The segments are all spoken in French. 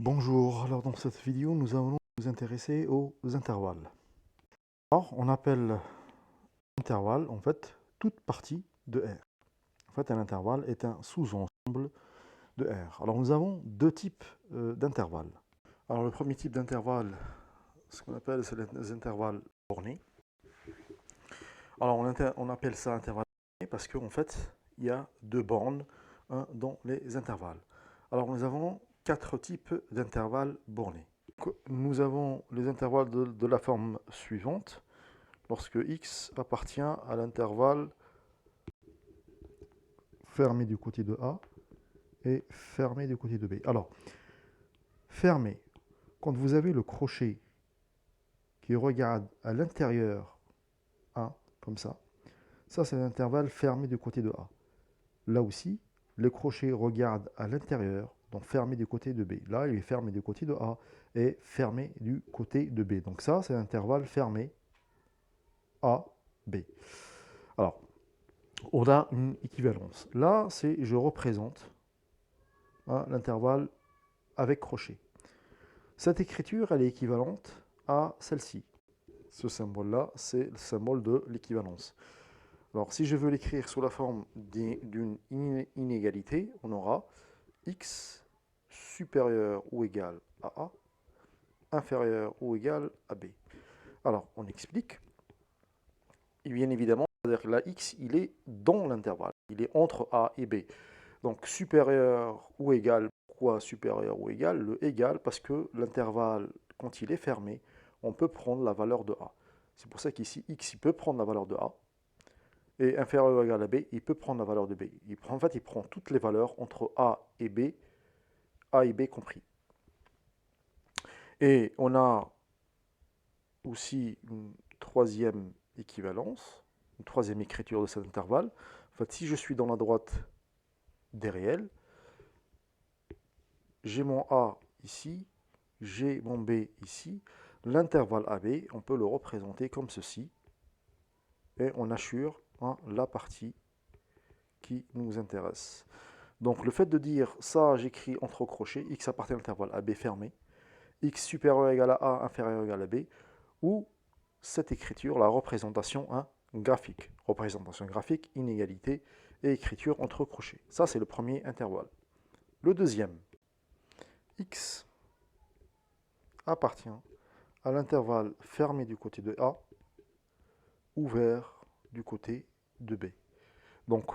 Bonjour, alors dans cette vidéo nous allons nous intéresser aux intervalles. Alors on appelle intervalle en fait toute partie de R. En fait un intervalle est un sous-ensemble de R. Alors nous avons deux types d'intervalles. Alors le premier type d'intervalle, ce qu'on appelle c'est les intervalles bornés. Alors on appelle ça intervalle borné parce qu'en fait il y a deux bornes dans les intervalles. Alors nous avons quatre types d'intervalles bornés. Nous avons les intervalles de la forme suivante, lorsque x appartient à l'intervalle fermé du côté de A et fermé du côté de B. Alors, fermé, quand vous avez le crochet qui regarde à l'intérieur A, comme ça c'est l'intervalle fermé du côté de A. Là aussi, le crochet regarde à l'intérieur, donc fermé du côté de B. Là, il est fermé du côté de A et fermé du côté de B. Donc ça, c'est l'intervalle fermé A, B. Alors, on a une équivalence. Là, je représente l'intervalle avec crochet. Cette écriture, elle est équivalente à celle-ci. Ce symbole-là, c'est le symbole de l'équivalence. Alors, si je veux l'écrire sous la forme d'une inégalité, on aura x supérieur ou égal à A, inférieur ou égal à B. Alors, on explique. Et bien évidemment, c'est-à-dire que la x, il est dans l'intervalle. Il est entre A et B. Donc, supérieur ou égal. Pourquoi supérieur ou égal? Le égal, parce que l'intervalle, quand il est fermé, on peut prendre la valeur de A. C'est pour ça qu'ici, x, il peut prendre la valeur de A. Et inférieur ou égal à B, il peut prendre la valeur de B. En fait, il prend toutes les valeurs entre A et B compris. Et on a aussi une troisième équivalence, une troisième écriture de cet intervalle. En fait, si je suis dans la droite des réels, j'ai mon A ici, j'ai mon B ici. L'intervalle AB, on peut le représenter comme ceci. Et on assure la partie qui nous intéresse. Donc le fait de dire ça, j'écris entre crochets, x appartient à l'intervalle AB fermé, x supérieur ou égal à A, inférieur ou égal à B, ou cette écriture, la représentation graphique. Représentation graphique, inégalité et écriture entre crochets. Ça, c'est le premier intervalle. Le deuxième, x appartient à l'intervalle fermé du côté de A, ouvert du côté de B. Donc,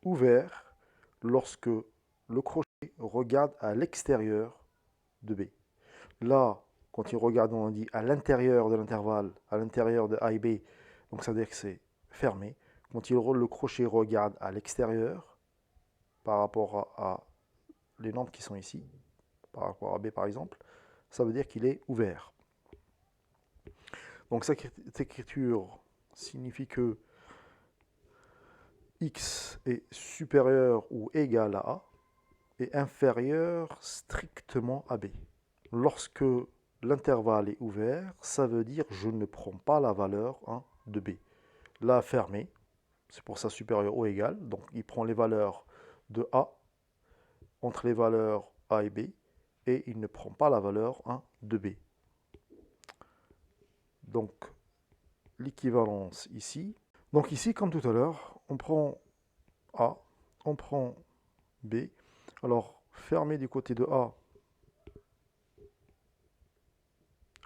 ouvert lorsque le crochet regarde à l'extérieur de B. Là, quand il regarde, on dit à l'intérieur de l'intervalle, à l'intérieur de A et B, donc ça veut dire que c'est fermé. Quand le crochet regarde à l'extérieur, par rapport à les nombres qui sont ici, par rapport à B par exemple, ça veut dire qu'il est ouvert. Donc cette écriture signifie que x est supérieur ou égal à A et inférieur strictement à B. Lorsque l'intervalle est ouvert, ça veut dire que je ne prends pas la valeur de B. Là, fermé, c'est pour ça supérieur ou égal, donc il prend les valeurs de A entre les valeurs A et B, et il ne prend pas la valeur de B. Donc, l'équivalence ici. Donc ici, comme tout à l'heure, on prend A, on prend B. Alors, fermé du côté de A,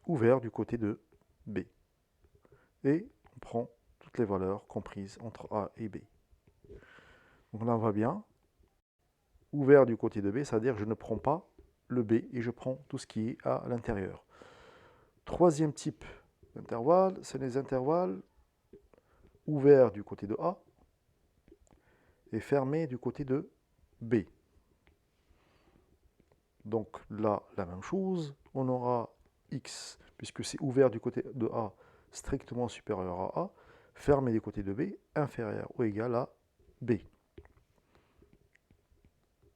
ouvert du côté de B. Et on prend toutes les valeurs comprises entre A et B. Donc là, on va bien. Ouvert du côté de B, c'est-à-dire que je ne prends pas le B et je prends tout ce qui est à l'intérieur. Troisième type d'intervalle, c'est les intervalles ouverts du côté de A et fermés du côté de B. Donc là, la même chose, on aura x, puisque c'est ouvert du côté de A, strictement supérieur à A, fermé du côté de B, inférieur ou égal à B.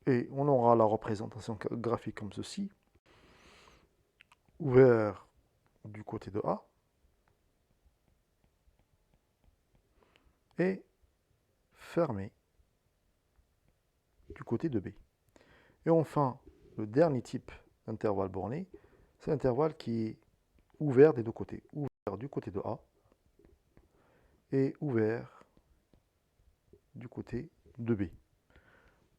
Et on aura la représentation graphique comme ceci. Ouvert du côté de A et fermé du côté de B. Et enfin, le dernier type intervalle borné, c'est l'intervalle qui est ouvert des deux côtés. Ouvert du côté de A et ouvert du côté de B.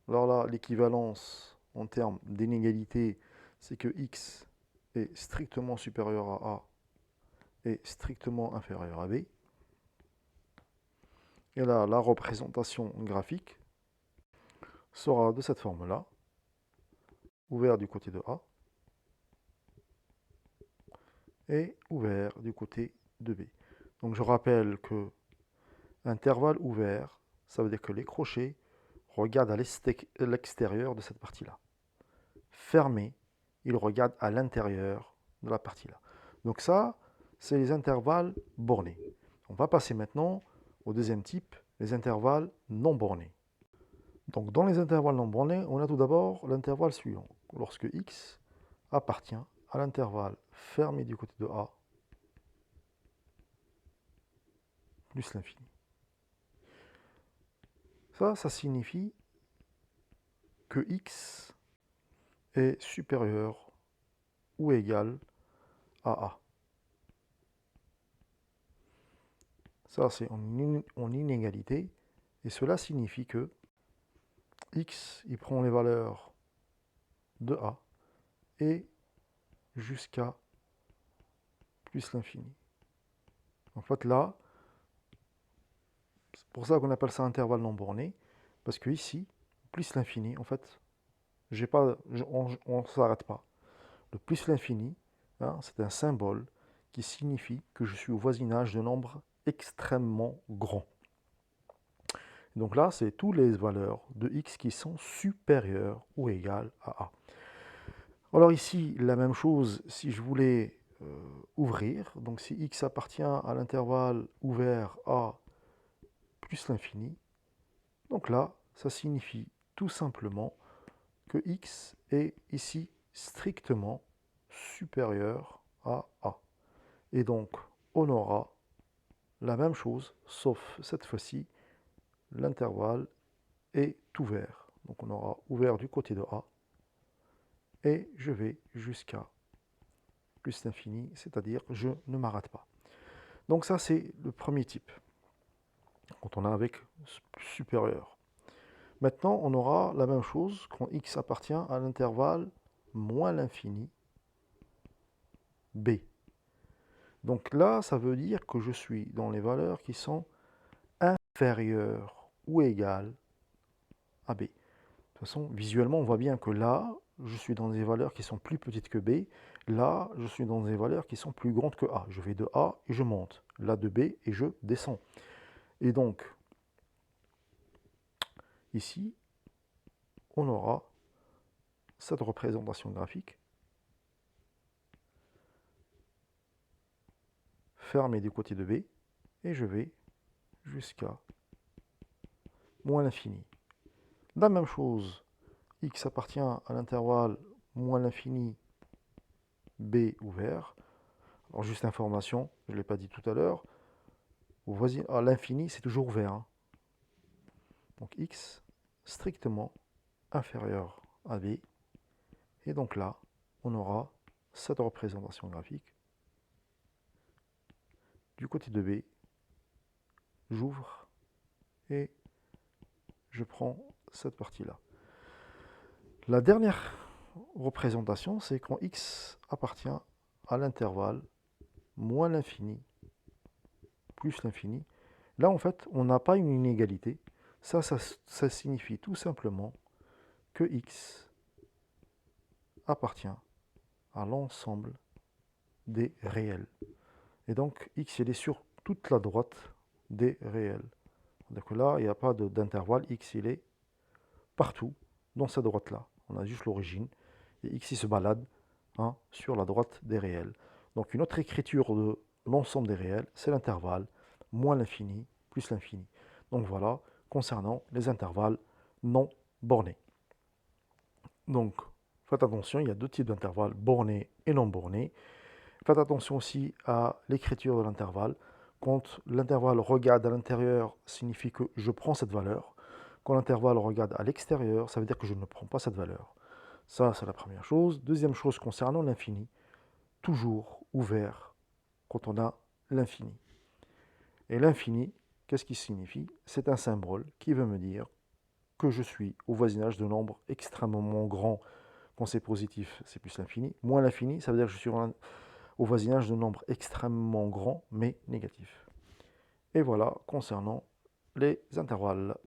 Alors là, l'équivalence en termes d'inégalité, c'est que x est strictement supérieur à A et strictement inférieur à B. Et là, la représentation graphique sera de cette forme-là, ouvert du côté de A et ouvert du côté de B. Donc je rappelle que intervalle ouvert, ça veut dire que les crochets regardent à l'extérieur de cette partie-là. Fermé, ils regardent à l'intérieur de la partie-là. Donc ça, c'est les intervalles bornés. On va passer maintenant au deuxième type, les intervalles non bornés. Donc dans les intervalles non bornés, on a tout d'abord l'intervalle suivant. Lorsque x appartient à l'intervalle fermé du côté de A plus l'infini. Ça signifie que x est supérieur ou égal à A. Ça, c'est en inégalité. Et cela signifie que x, il prend les valeurs de A et jusqu'à plus l'infini. En fait, là, c'est pour ça qu'on appelle ça intervalle non borné, parce que ici, plus l'infini, en fait, on ne s'arrête pas. Le plus l'infini, hein, c'est un symbole qui signifie que je suis au voisinage de nombres extrêmement grands. Donc là, c'est toutes les valeurs de x qui sont supérieures ou égales à A. Alors ici, la même chose, si je voulais ouvrir, donc si x appartient à l'intervalle ouvert A plus l'infini, donc là, ça signifie tout simplement que x est ici strictement supérieur à A. Et donc, on aura la même chose, sauf cette fois-ci, l'intervalle est ouvert. Donc on aura ouvert du côté de A, et je vais jusqu'à plus l'infini, c'est-à-dire je ne m'arrête pas. Donc ça, c'est le premier type, quand on a avec supérieur. Maintenant, on aura la même chose quand x appartient à l'intervalle moins l'infini b. Donc là, ça veut dire que je suis dans les valeurs qui sont inférieures ou égales à b. De toute façon, visuellement, on voit bien que là, je suis dans des valeurs qui sont plus petites que b. Là, je suis dans des valeurs qui sont plus grandes que a. Je vais de a et je monte. Là, de b et je descends. Et donc, ici, on aura cette représentation graphique fermée du côté de b, et je vais jusqu'à moins l'infini. La même chose, x appartient à l'intervalle moins l'infini b ouvert. Alors juste information, je ne l'ai pas dit tout à l'heure, à l'infini c'est toujours ouvert. Hein. Donc x strictement inférieur à b. Et donc là, on aura cette représentation graphique. Du côté de b, j'ouvre et je prends cette partie-là. La dernière représentation, c'est quand x appartient à l'intervalle moins l'infini plus l'infini. Là, en fait, on n'a pas une inégalité. Ça signifie tout simplement que x appartient à l'ensemble des réels. Et donc, x, il est sur toute la droite des réels. Donc là, il n'y a pas d'intervalle. X, il est partout dans cette droite-là. On a juste l'origine. Et x, il se balade sur la droite des réels. Donc, une autre écriture de l'ensemble des réels, c'est l'intervalle moins l'infini plus l'infini. Donc voilà, concernant les intervalles non bornés. Donc, faites attention, il y a deux types d'intervalles, bornés et non bornés. Faites attention aussi à l'écriture de l'intervalle. Quand l'intervalle regarde à l'intérieur, signifie que je prends cette valeur. Quand l'intervalle regarde à l'extérieur, ça veut dire que je ne prends pas cette valeur. Ça, c'est la première chose. Deuxième chose concernant l'infini, toujours ouvert quand on a l'infini. Et l'infini, qu'est-ce qui signifie? C'est un symbole qui veut me dire que je suis au voisinage de nombres extrêmement grands. Quand c'est positif, c'est plus l'infini. Moins l'infini, ça veut dire que je suis au voisinage de nombres extrêmement grands, mais négatifs. Et voilà concernant les intervalles.